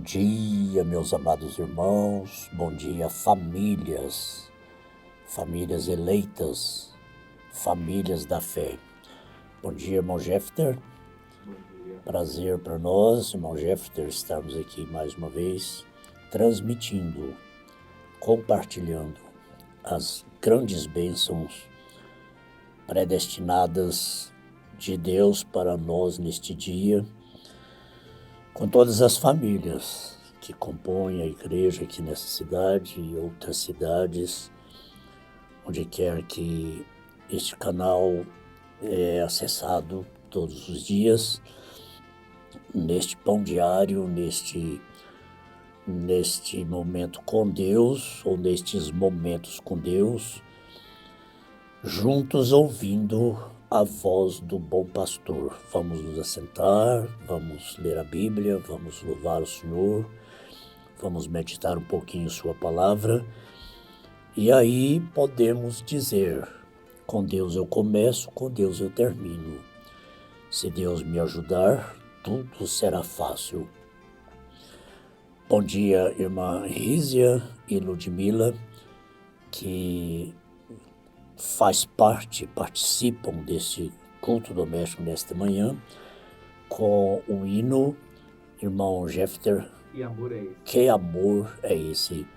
Bom dia, meus amados irmãos, bom dia, famílias eleitas, famílias da fé. Bom dia, irmão Jefter. Prazer para nós, irmão Jefter, estarmos aqui mais uma vez, transmitindo, compartilhando as grandes bênçãos predestinadas de Deus para nós neste dia, com todas as famílias que compõem a igreja aqui nessa cidade e outras cidades, onde quer que este canal é acessado todos os dias, neste pão diário, neste momento com Deus, ou nestes momentos com Deus, juntos ouvindo a voz do bom pastor. Vamos nos assentar, vamos ler a Bíblia, vamos louvar o Senhor, vamos meditar um pouquinho sua palavra, e aí podemos dizer: com Deus eu começo, com Deus eu termino. Se Deus me ajudar, tudo será fácil. Bom dia, irmã Rízia e Ludmila, que participam desse culto doméstico nesta manhã, com o hino, irmão Jefter, Que amor é esse?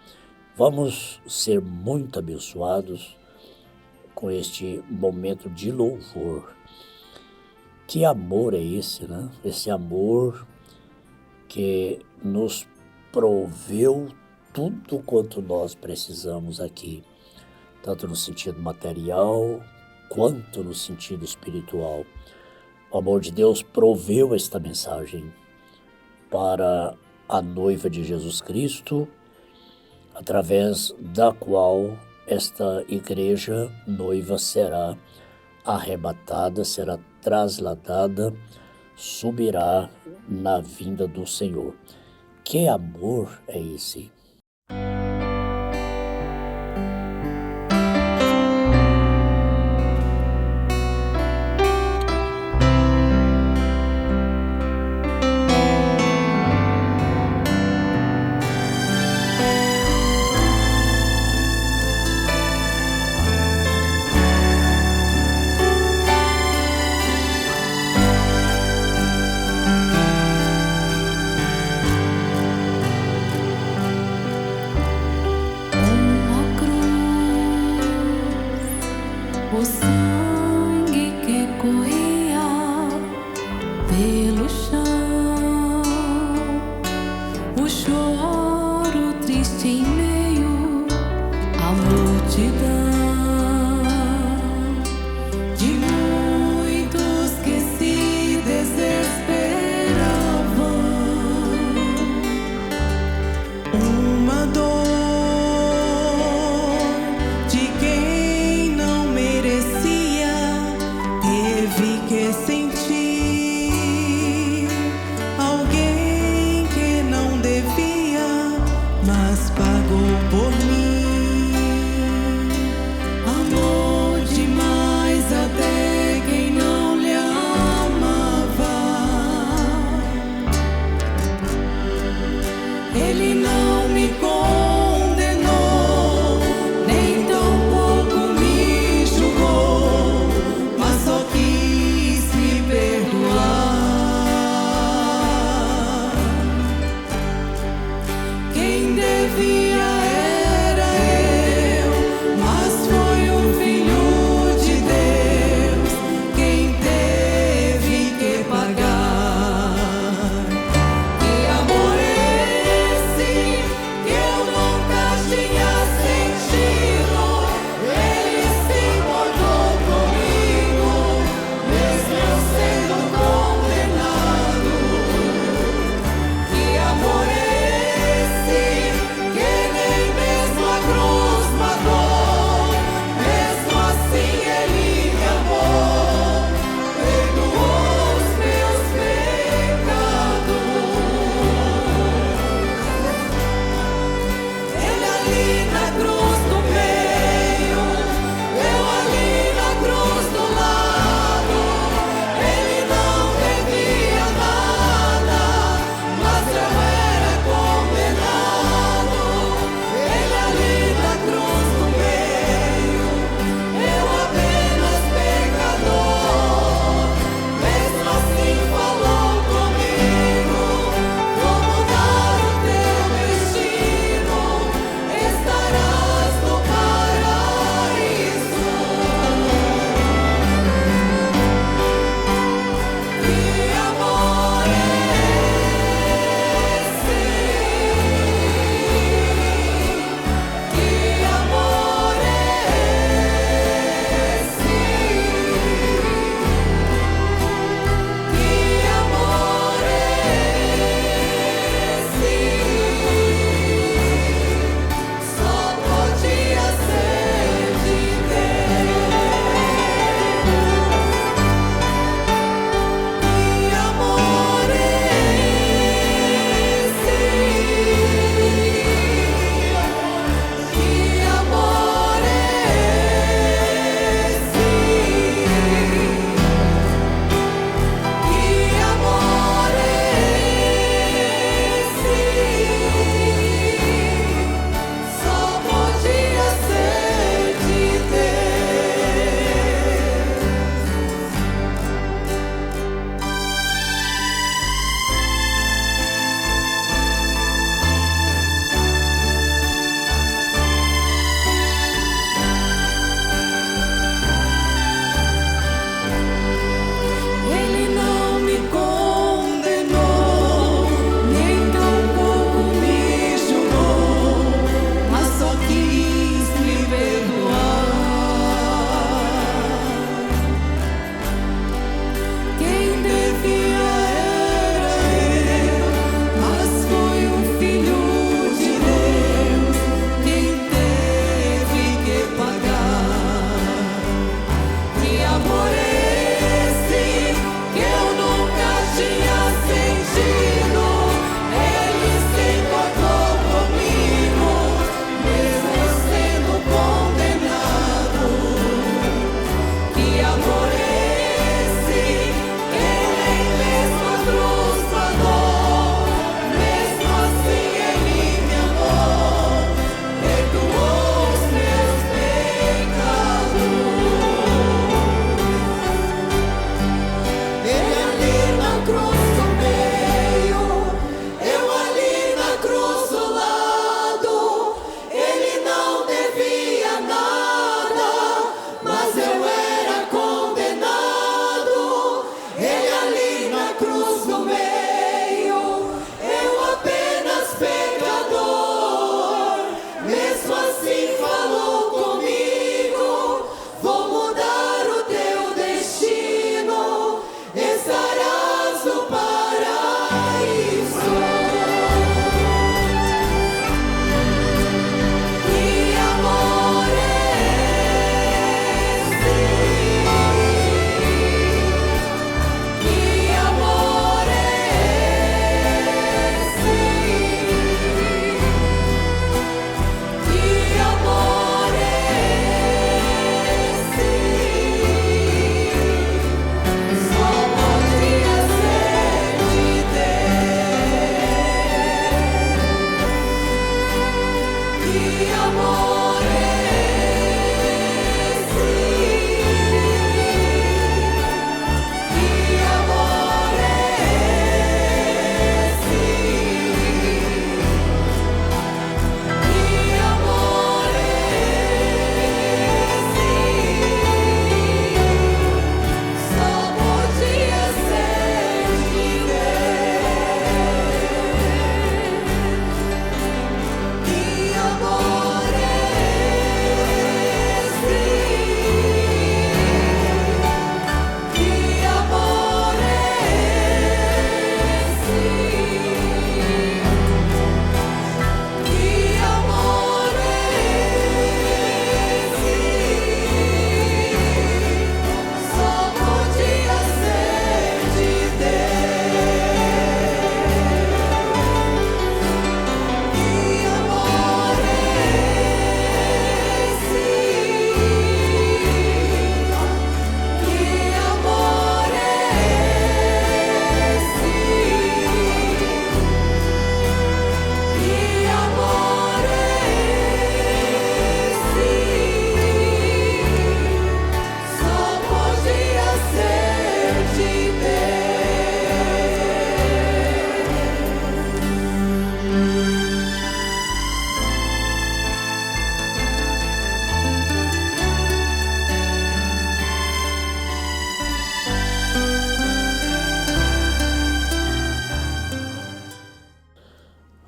Vamos ser muito abençoados com este momento de louvor. Que amor é esse, né? Esse amor que nos proveu tudo quanto nós precisamos aqui, tanto no sentido material, quanto no sentido espiritual. O amor de Deus proveu esta mensagem para a noiva de Jesus Cristo, através da qual esta igreja noiva será arrebatada, será trasladada, subirá na vinda do Senhor. Que amor é esse? O sangue que corria pelo chão, o choro triste em meio à multidão de muitos que se desesperavam. Uma dor sentir, alguém que não devia, mas pagou por mim. Amor demais até quem não lhe amava. Ele não me condenou, nem tampouco me julgou, mas só quis me perdoar. Quem devia era eu, mas foi o Filho de Deus quem teve que pagar. Que amor é esse?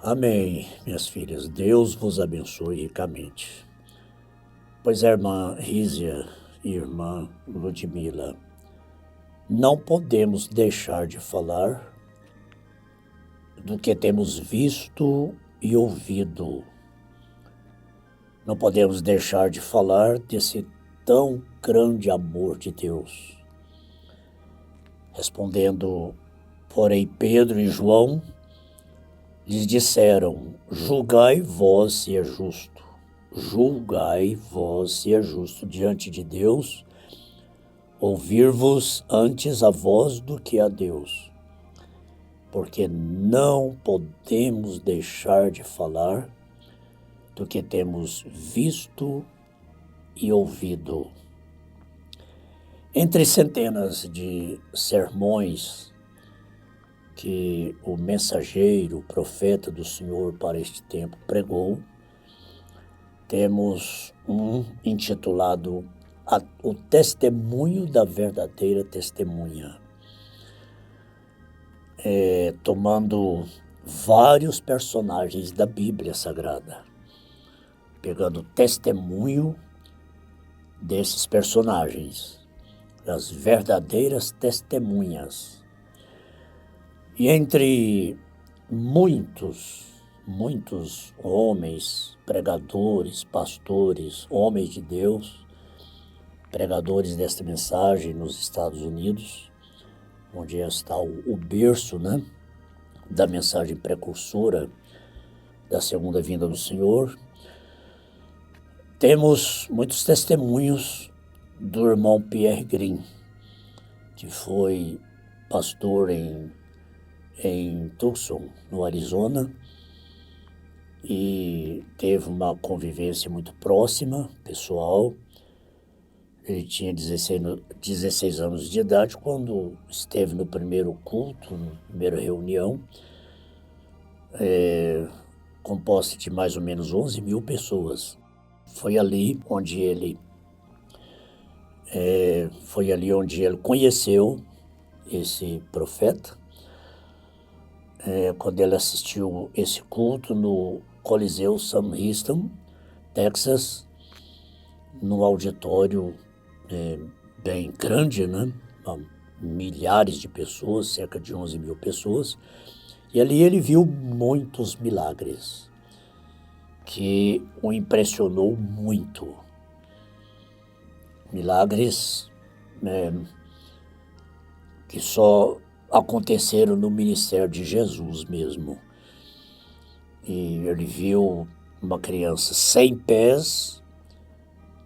Amém, minhas filhas. Deus vos abençoe ricamente. Pois a irmã Rízia e irmã Ludmila, não podemos deixar de falar do que temos visto e ouvido. Não podemos deixar de falar desse tão grande amor de Deus. Respondendo, porém, Pedro e João lhes disseram: julgai vós se é justo. Julgai vós se é justo diante de Deus, ouvir-vos antes a vós do que a Deus. Porque não podemos deixar de falar do que temos visto e ouvido. Entre centenas de sermões que o mensageiro, o profeta do Senhor para este tempo pregou, temos um intitulado O Testemunho da Verdadeira Testemunha, tomando vários personagens da Bíblia Sagrada, pegando testemunho desses personagens, das verdadeiras testemunhas. E entre muitos homens, pregadores, pastores, homens de Deus, pregadores desta mensagem nos Estados Unidos, onde está o berço, da mensagem precursora da segunda vinda do Senhor, temos muitos testemunhos do irmão Pierre Green, que foi pastor em Tucson, no Arizona, e teve uma convivência muito próxima, pessoal. Ele tinha 16 anos de idade quando esteve no primeiro culto, na primeira reunião, composta de mais ou menos 11 mil pessoas. Foi ali onde ele conheceu esse profeta, quando ele assistiu esse culto no Coliseu Sam Houston, Texas, num auditório bem grande, milhares de pessoas, cerca de 11 mil pessoas, e ali ele viu muitos milagres que o impressionou muito. Milagres que só aconteceram no ministério de Jesus mesmo. E ele viu uma criança sem pés,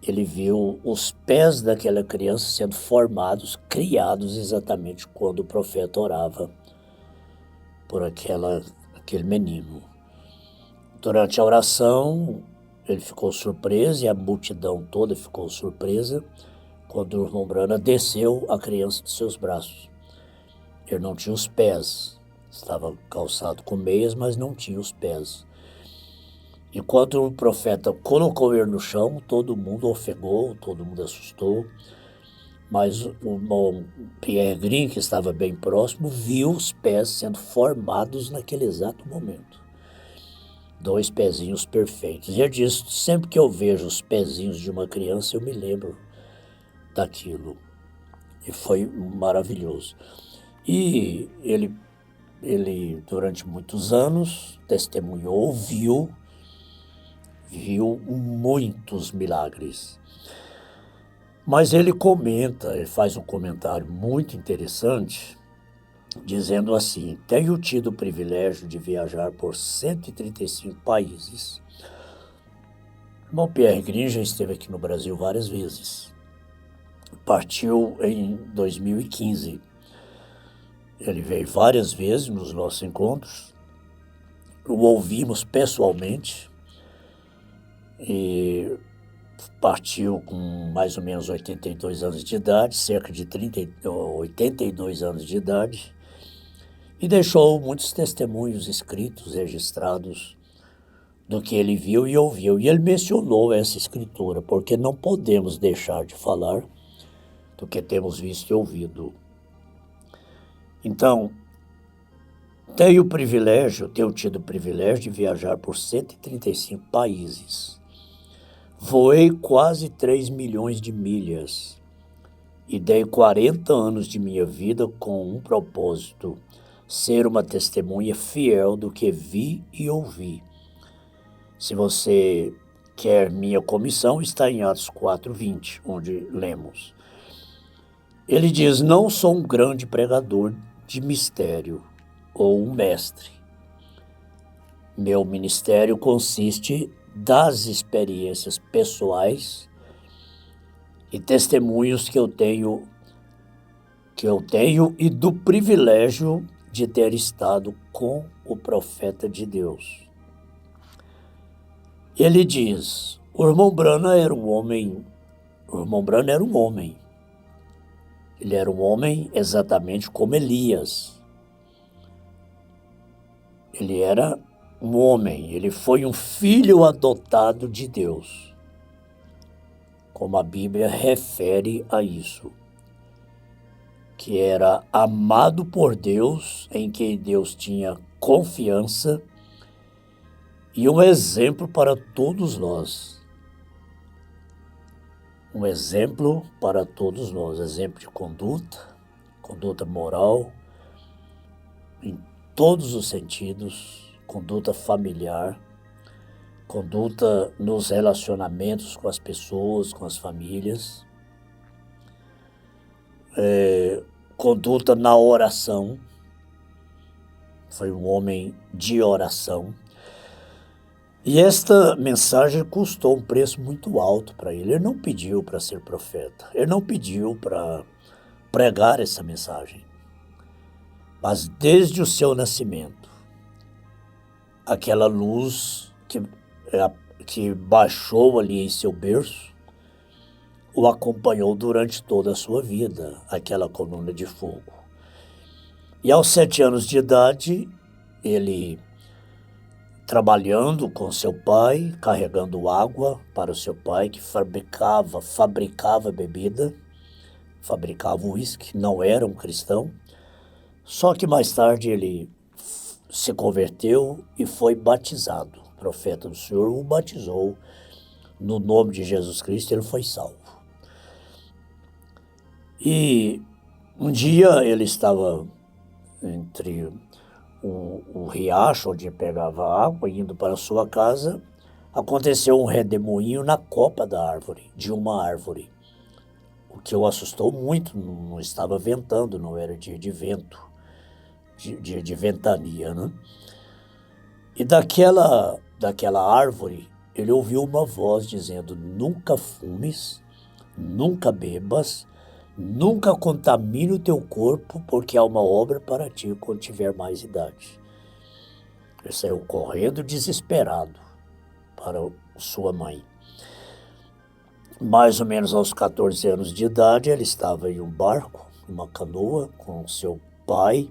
ele viu os pés daquela criança sendo formados, criados exatamente quando o profeta orava por aquele menino. Durante a oração, ele ficou surpreso e a multidão toda ficou surpresa quando o irmão Branham desceu a criança de seus braços. Ele não tinha os pés, estava calçado com meias, mas não tinha os pés. E quando o profeta colocou ele no chão, todo mundo ofegou, todo mundo assustou. Mas o irmão Pierre Green, que estava bem próximo, viu os pés sendo formados naquele exato momento. 2 pezinhos perfeitos. E ele disse, sempre que eu vejo os pezinhos de uma criança, eu me lembro daquilo. E foi maravilhoso. E ele durante muitos anos, testemunhou, viu muitos milagres. Mas ele faz um comentário muito interessante, dizendo assim: tenho tido o privilégio de viajar por 135 países. O irmão Pierre Green já esteve aqui no Brasil várias vezes. Partiu em 2015. Ele veio várias vezes nos nossos encontros. O ouvimos pessoalmente. E partiu com mais ou menos 82 anos de idade, cerca de 82 anos de idade, e deixou muitos testemunhos escritos, registrados, do que ele viu e ouviu. E ele mencionou essa escritura, porque não podemos deixar de falar do que temos visto e ouvido. Então, tenho tido o privilégio de viajar por 135 países. Voei quase 3 milhões de milhas e dei 40 anos de minha vida com um propósito: ser uma testemunha fiel do que vi e ouvi. Se você quer minha comissão, está em Atos 4:20, onde lemos. Ele diz: não sou um grande pregador de mistério ou um mestre. Meu ministério consiste das experiências pessoais e testemunhos que eu tenho e do privilégio de ter estado com o profeta de Deus. Ele diz: o irmão Branham era um homem. Ele era um homem exatamente como Elias. Ele era um homem, ele foi um filho adotado de Deus, como a Bíblia refere a isso, que era amado por Deus, em quem Deus tinha confiança, e um exemplo para todos nós. Um exemplo para todos nós, exemplo de conduta moral, em todos os sentidos, conduta familiar, conduta nos relacionamentos com as pessoas, com as famílias, conduta na oração. Foi um homem de oração. E esta mensagem custou um preço muito alto para ele. Ele não pediu para ser profeta, ele não pediu para pregar essa mensagem. Mas desde o seu nascimento, aquela luz que baixou ali em seu berço o acompanhou durante toda a sua vida, aquela coluna de fogo. E aos 7 anos de idade, ele, trabalhando com seu pai, carregando água para o seu pai, que fabricava bebida, fabricava uísque, não era um cristão. Só que mais tarde ele se converteu e foi batizado. O profeta do Senhor o batizou no nome de Jesus Cristo, ele foi salvo. E um dia ele estava entre um riacho onde pegava água, indo para a sua casa, aconteceu um redemoinho na copa de uma árvore, o que o assustou muito. Não estava ventando, não era dia de vento, de ventania, né? E daquela árvore ele ouviu uma voz dizendo: nunca fumes, nunca bebas, nunca contamine o teu corpo, porque há uma obra para ti quando tiver mais idade. Ele saiu correndo desesperado para sua mãe. Mais ou menos aos 14 anos de idade, ele estava em um barco, uma canoa, com seu pai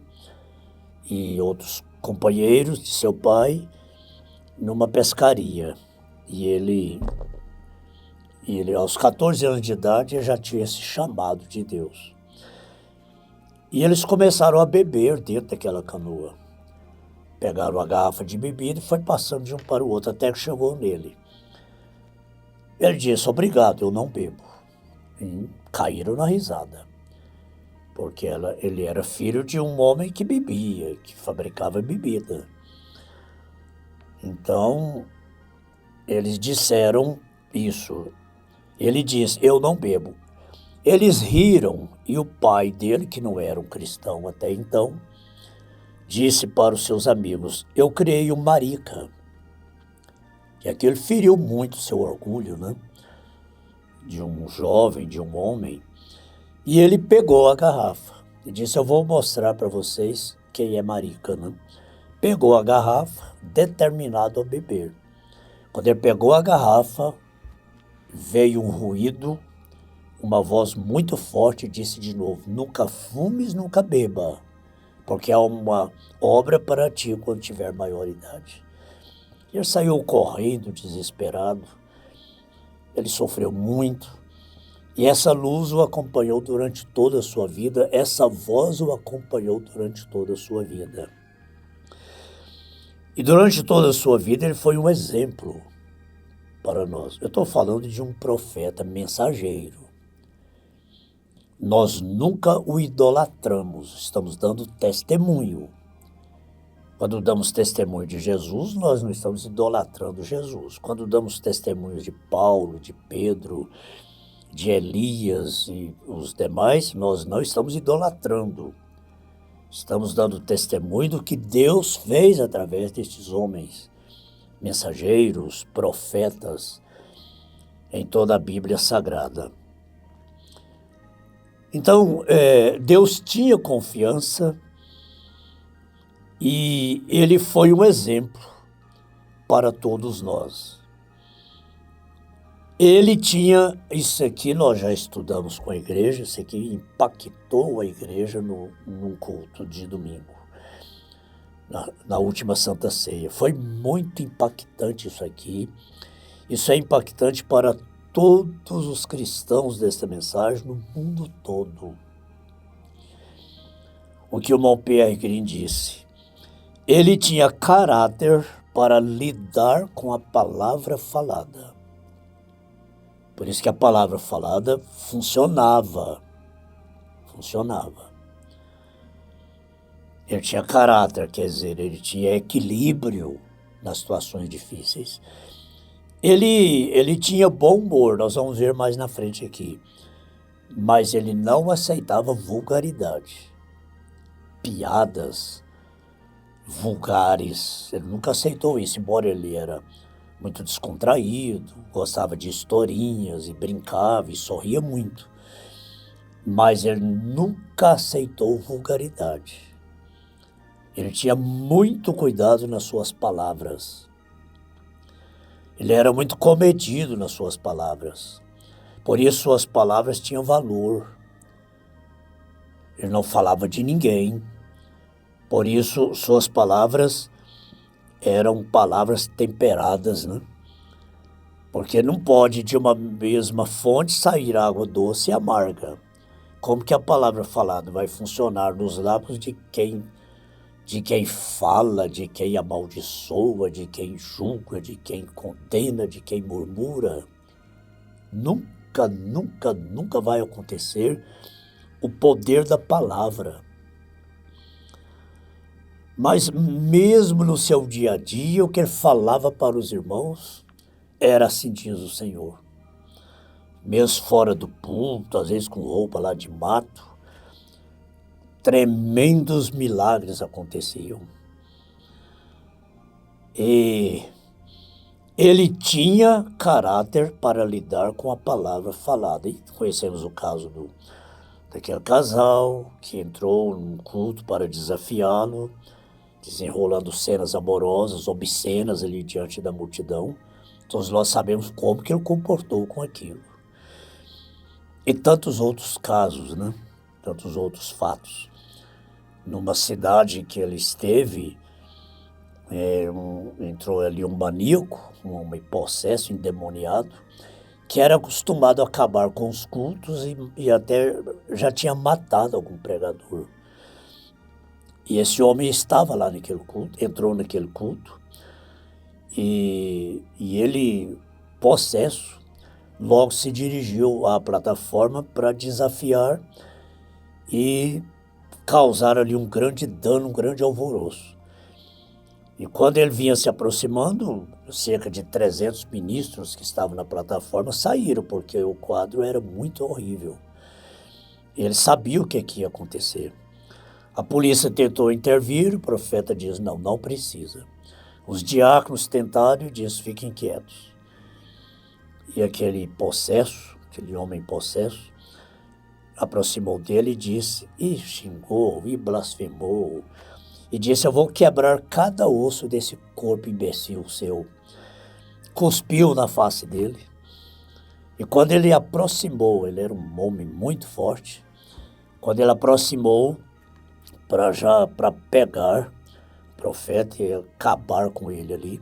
e outros companheiros de seu pai, numa pescaria. E ele aos 14 anos de idade, já tinha esse chamado de Deus. E eles começaram a beber dentro daquela canoa. Pegaram a garrafa de bebida e foi passando de um para o outro, até que chegou nele. Ele disse: obrigado, eu não bebo. E caíram na risada, porque ele era filho de um homem que bebia, que fabricava bebida. Então, eles disseram isso. Ele disse: eu não bebo. Eles riram e o pai dele, que não era um cristão até então, disse para os seus amigos: eu criei um marica. E aquilo feriu muito seu orgulho, né? De um jovem, de um homem. E ele pegou a garrafa e disse: eu vou mostrar para vocês quem é marica, né? Pegou a garrafa, determinado a beber. Quando ele pegou a garrafa, veio um ruído, uma voz muito forte disse de novo: nunca fumes, nunca beba, porque há uma obra para ti quando tiver maioridade. Ele saiu correndo, desesperado. Ele sofreu muito. E essa luz o acompanhou durante toda a sua vida, essa voz o acompanhou durante toda a sua vida. E durante toda a sua vida ele foi um exemplo para nós. Eu estou falando de um profeta mensageiro. Nós nunca o idolatramos, estamos dando testemunho. Quando damos testemunho de Jesus, nós não estamos idolatrando Jesus. Quando damos testemunho de Paulo, de Pedro, de Elias e os demais, nós não estamos idolatrando. Estamos dando testemunho do que Deus fez através destes homens, mensageiros, profetas, em toda a Bíblia Sagrada. Então, Deus tinha confiança e ele foi um exemplo para todos nós. Ele tinha, isso aqui nós já estudamos com a igreja, isso aqui impactou a igreja num culto de domingo, na última Santa Ceia. Foi muito impactante isso aqui. Isso é impactante para todos os cristãos desta mensagem no mundo todo. O que o irmão Pierre Green disse. Ele tinha caráter para lidar com a palavra falada. Por isso que a palavra falada funcionava. Ele tinha caráter, quer dizer, ele tinha equilíbrio nas situações difíceis. Ele tinha bom humor, nós vamos ver mais na frente aqui. Mas ele não aceitava vulgaridade, piadas vulgares. Ele nunca aceitou isso, embora ele era muito descontraído, gostava de historinhas e brincava e sorria muito. Mas ele nunca aceitou vulgaridade. Ele tinha muito cuidado nas suas palavras. Ele era muito comedido nas suas palavras. Por isso suas palavras tinham valor. Ele não falava de ninguém. Por isso suas palavras eram palavras temperadas, né? Porque não pode de uma mesma fonte sair água doce e amarga. Como que a palavra falada vai funcionar nos lábios de quem fala, de quem amaldiçoa, de quem julga, de quem condena, de quem murmura? Nunca, nunca, nunca vai acontecer o poder da palavra. Mas mesmo no seu dia a dia, o que ele falava para os irmãos era assim, diz o Senhor. Mesmo fora do púlpito, às vezes com roupa lá de mato, tremendos milagres aconteciam. E ele tinha caráter para lidar com a palavra falada. E conhecemos o caso daquele casal que entrou num culto para desafiá-lo, desenrolando cenas amorosas, obscenas ali diante da multidão. Todos nós sabemos como que ele comportou com aquilo. E tantos outros casos, né? Tantos outros fatos. Numa cidade que ele esteve, entrou ali um maníaco, um homem possesso, endemoniado, que era acostumado a acabar com os cultos e até já tinha matado algum pregador. E esse homem estava lá naquele culto, entrou naquele culto, e ele, possesso, logo se dirigiu à plataforma para desafiar e causar ali um grande dano, um grande alvoroço. E quando ele vinha se aproximando, cerca de 300 ministros que estavam na plataforma saíram, porque o quadro era muito horrível. Ele sabia o que ia acontecer. A polícia tentou intervir, o profeta diz, não precisa. Os diáconos tentaram e disse, fiquem quietos. E aquele possesso, aquele homem possesso, aproximou dele e disse, e xingou, e blasfemou, e disse, eu vou quebrar cada osso desse corpo imbecil seu. Cuspiu na face dele. E quando ele aproximou, ele era um homem muito forte, quando ele aproximou para pegar o profeta e acabar com ele ali,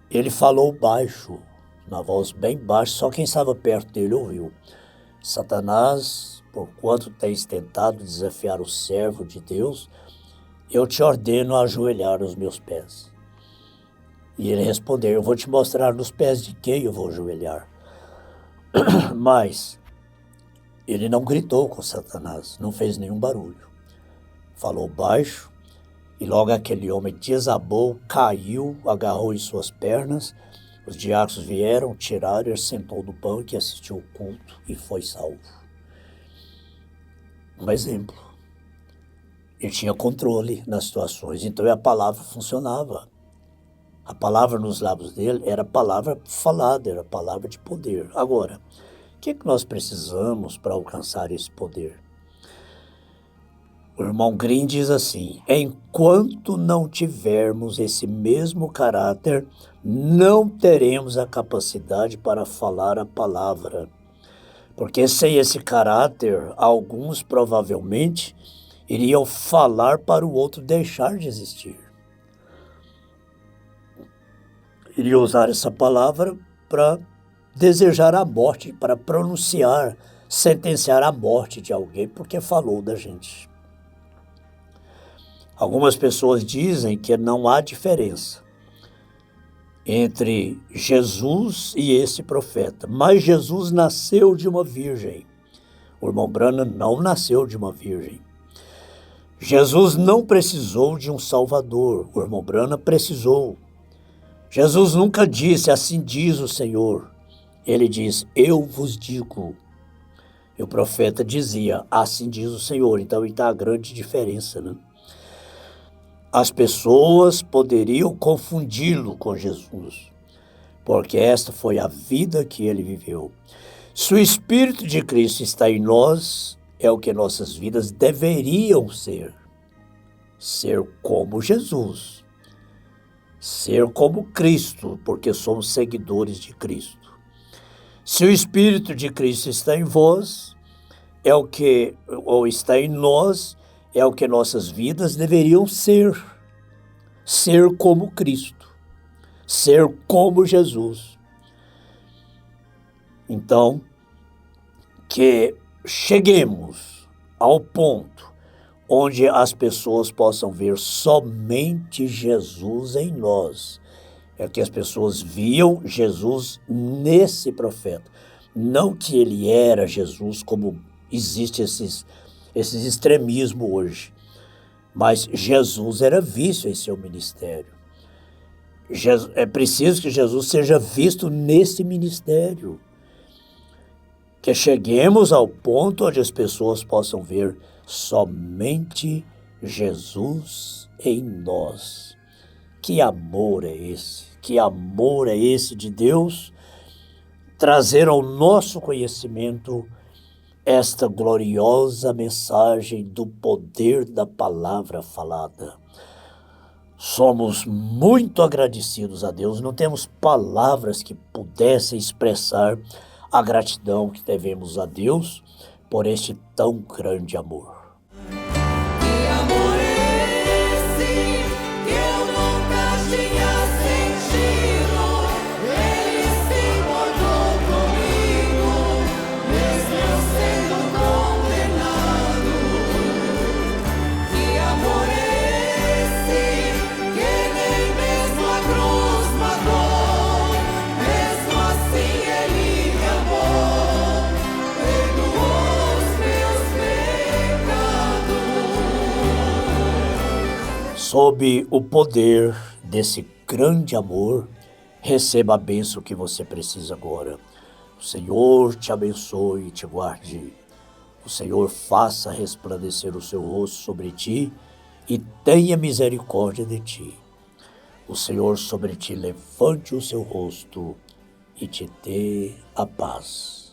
ele falou baixo, na voz bem baixa, só quem estava perto dele ouviu. Satanás, por quanto tens tentado desafiar o servo de Deus, eu te ordeno a ajoelhar aos meus pés. E ele respondeu: eu vou te mostrar nos pés de quem eu vou ajoelhar. Mas ele não gritou com Satanás, não fez nenhum barulho. Falou baixo, e logo aquele homem desabou, caiu, agarrou em suas pernas. Os diáconos vieram, tiraram, ele sentou no banco e assistiu o culto e foi salvo. Um exemplo. Ele tinha controle nas situações, então a palavra funcionava. A palavra nos lábios dele era palavra falada, era palavra de poder. Agora, o que nós precisamos para alcançar esse poder? O irmão Green diz assim: enquanto não tivermos esse mesmo caráter, não teremos a capacidade para falar a palavra. Porque sem esse caráter, alguns provavelmente iriam falar para o outro deixar de existir. Iriam usar essa palavra para desejar a morte, para pronunciar, sentenciar a morte de alguém porque falou da gente. Algumas pessoas dizem que não há diferença entre Jesus e esse profeta, mas Jesus nasceu de uma virgem. O irmão Branham não nasceu de uma virgem. Jesus não precisou de um salvador, o irmão Branham precisou. Jesus nunca disse: assim diz o Senhor. Ele diz: eu vos digo. E o profeta dizia: assim diz o Senhor. Então está a grande diferença, né? As pessoas poderiam confundi-lo com Jesus, porque esta foi a vida que ele viveu. Se o Espírito de Cristo está em nós, é o que nossas vidas deveriam ser. Ser como Jesus. Ser como Cristo, porque somos seguidores de Cristo. Se o Espírito de Cristo está em vós, ou está em nós, é o que nossas vidas deveriam ser. Ser como Cristo. Ser como Jesus. Então, que cheguemos ao ponto onde as pessoas possam ver somente Jesus em nós. É que as pessoas viam Jesus nesse profeta. Não que ele era Jesus, como existe esses extremismos hoje. Mas Jesus era visto em seu ministério. É preciso que Jesus seja visto nesse ministério. Que cheguemos ao ponto onde as pessoas possam ver somente Jesus em nós. Que amor é esse? Que amor é esse de Deus? Trazer ao nosso conhecimento esta gloriosa mensagem do poder da palavra falada. Somos muito agradecidos a Deus, não temos palavras que pudessem expressar a gratidão que devemos a Deus por este tão grande amor. Que amor é esse que eu nunca tinha sentido? Ele se importou comigo, mesmo eu sendo condenado. Que amor é esse que nem mesmo a cruz matou? Mesmo assim ele me amou, perdoou os meus pecados. Sob o poder desse grande amor, receba a bênção que você precisa agora. O Senhor te abençoe e te guarde. O Senhor faça resplandecer o seu rosto sobre ti e tenha misericórdia de ti. O Senhor sobre ti levante o seu rosto e te dê a paz.